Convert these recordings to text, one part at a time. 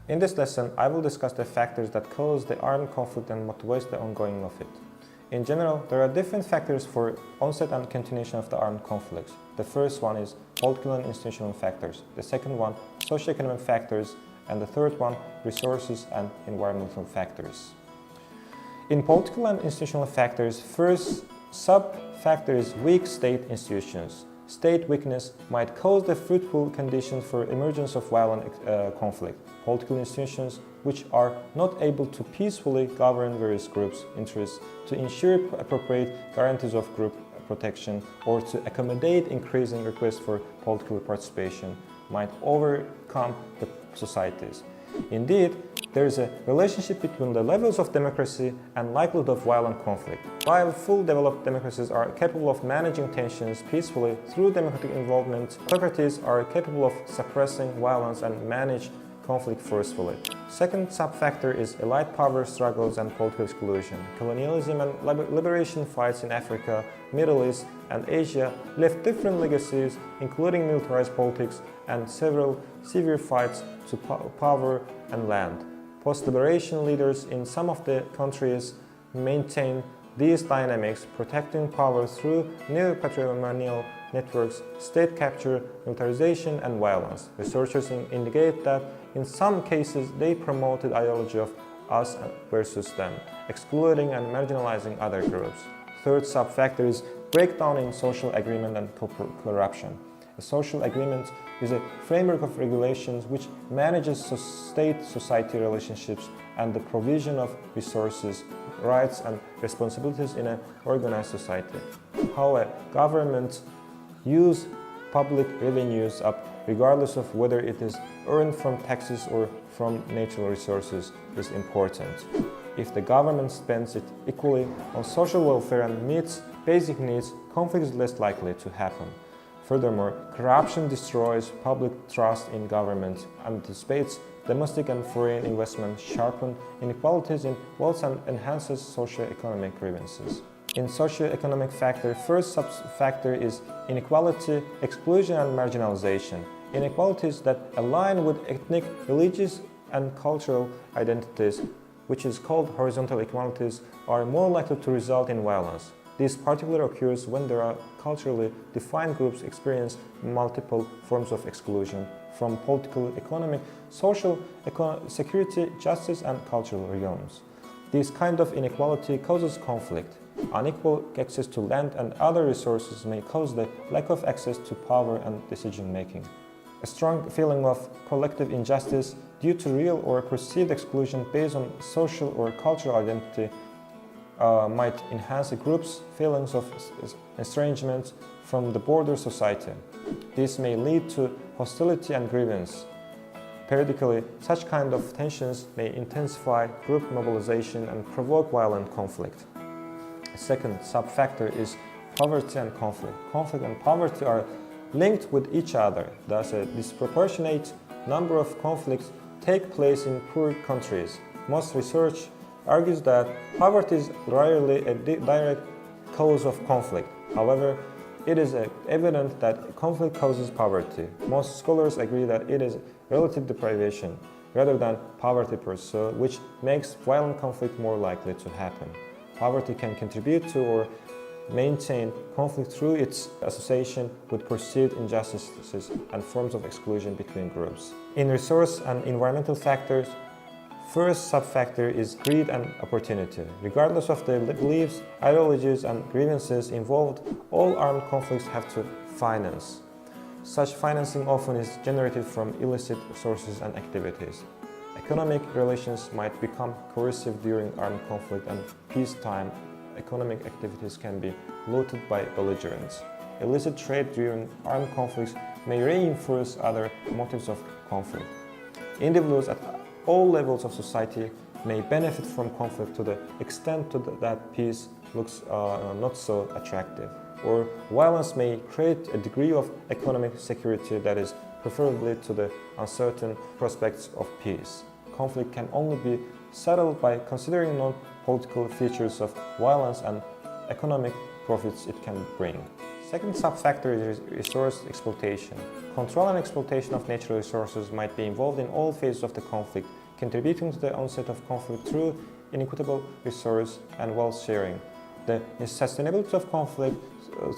In this lesson, I will discuss the factors that cause the armed conflict and motivates the ongoing of it. In general, there are different factors for onset and continuation of the armed conflicts. The first one is political and institutional factors. The second one, socioeconomic factors. And the third one, resources and environmental factors. In political and institutional factors, first sub-factor is weak state institutions. State weakness might cause the fruitful conditions for emergence of violent conflict. Political institutions which are not able to peacefully govern various groups' interests to ensure appropriate guarantees of group protection or to accommodate increasing requests for political participation might overcome the societies. Indeed, there is a relationship between the levels of democracy and likelihood of violent conflict. While full developed democracies are capable of managing tensions peacefully through democratic involvement, autocracies are capable of suppressing violence and manage conflict forcefully. Second sub-factor is elite power struggles and political exclusion. Colonialism and liberation fights in Africa, Middle East, and Asia left different legacies, including militarized politics and several severe fights to power and land. Post-liberation leaders in some of the countries maintain these dynamics, protecting power through neo-patrimonial networks, state capture, militarization, and violence. Researchers indicate that in some cases they promoted ideology of us versus them, excluding and marginalizing other groups. Third sub-factor is breakdown in social agreement and corruption. A social agreement is a framework of regulations which manages state-society relationships and the provision of resources, rights and responsibilities in an organized society. How a government uses public revenues up regardless of whether it is earned from taxes or from natural resources is important. If the government spends it equally on social welfare and meets basic needs, conflict is less likely to happen. Furthermore, corruption destroys public trust in government, anticipates domestic and foreign investment, sharpens inequalities in wealth and enhances socio-economic grievances. In socio-economic factor, first sub-factor is inequality, exclusion and marginalization. Inequalities that align with ethnic, religious and cultural identities, which is called horizontal inequalities, are more likely to result in violence. This particularly occurs when there are culturally defined groups experience multiple forms of exclusion from political, economic, social, security, justice and cultural realms. This kind of inequality causes conflict. Unequal access to land and other resources may cause the lack of access to power and decision-making. A strong feeling of collective injustice due to real or perceived exclusion based on social or cultural identity might enhance a group's feelings of estrangement from the broader society. This may lead to hostility and grievance. Periodically, such kind of tensions may intensify group mobilization and provoke violent conflict. A second sub-factor is poverty and conflict. Conflict and poverty are linked with each other. Thus, a disproportionate number of conflicts take place in poor countries. Most research argues that poverty is rarely a direct cause of conflict. However, it is evident that conflict causes poverty. Most scholars agree that it is relative deprivation rather than poverty per se, which makes violent conflict more likely to happen. Poverty can contribute to or maintain conflict through its association with perceived injustices and forms of exclusion between groups. In resource and environmental factors, first sub-factor is greed and opportunity. Regardless of the beliefs, ideologies and grievances involved, all armed conflicts have to finance. Such financing often is generated from illicit sources and activities. Economic relations might become coercive during armed conflict, and peacetime economic activities can be looted by belligerents. Illicit trade during armed conflicts may reinforce other motives of conflict. Individuals at all levels of society may benefit from conflict to the extent that peace looks not so attractive, or violence may create a degree of economic security that is preferably to the uncertain prospects of peace. Conflict can only be settled by considering non-political features of violence and economic profits it can bring. Second sub-factor is resource exploitation. Control and exploitation of natural resources might be involved in all phases of the conflict, contributing to the onset of conflict through inequitable resource and wealth sharing. The sustainability of conflict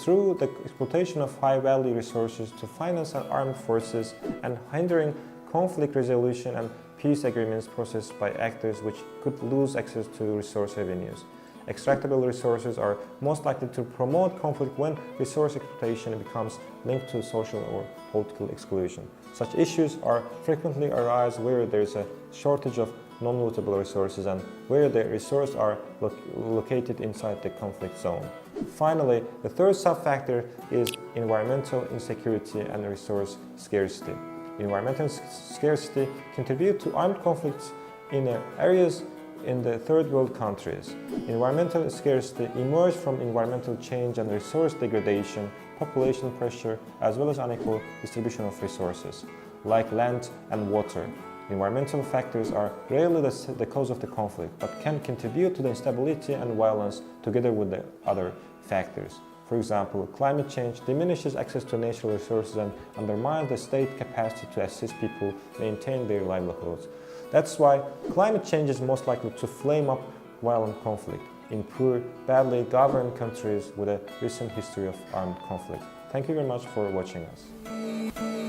through the exploitation of high-value resources to finance armed forces and hindering conflict resolution and peace agreements processed by actors which could lose access to resource revenues. Extractable resources are most likely to promote conflict when resource exploitation becomes linked to social or political exclusion. Such issues are frequently arise where there is a shortage of non-lootable resources and where the resources are located inside the conflict zone. Finally, the third sub-factor is environmental insecurity and resource scarcity. Environmental scarcity contributes to armed conflicts in areas in the third world countries. Environmental scarcity emerges from environmental change and resource degradation, population pressure, as well as unequal distribution of resources, like land and water. Environmental factors are rarely the cause of the conflict, but can contribute to the instability and violence together with the other factors. For example, climate change diminishes access to natural resources and undermines the state's capacity to assist people maintain their livelihoods. That's why climate change is most likely to flame up violent conflict in poor, badly governed countries with a recent history of armed conflict. Thank you very much for watching us.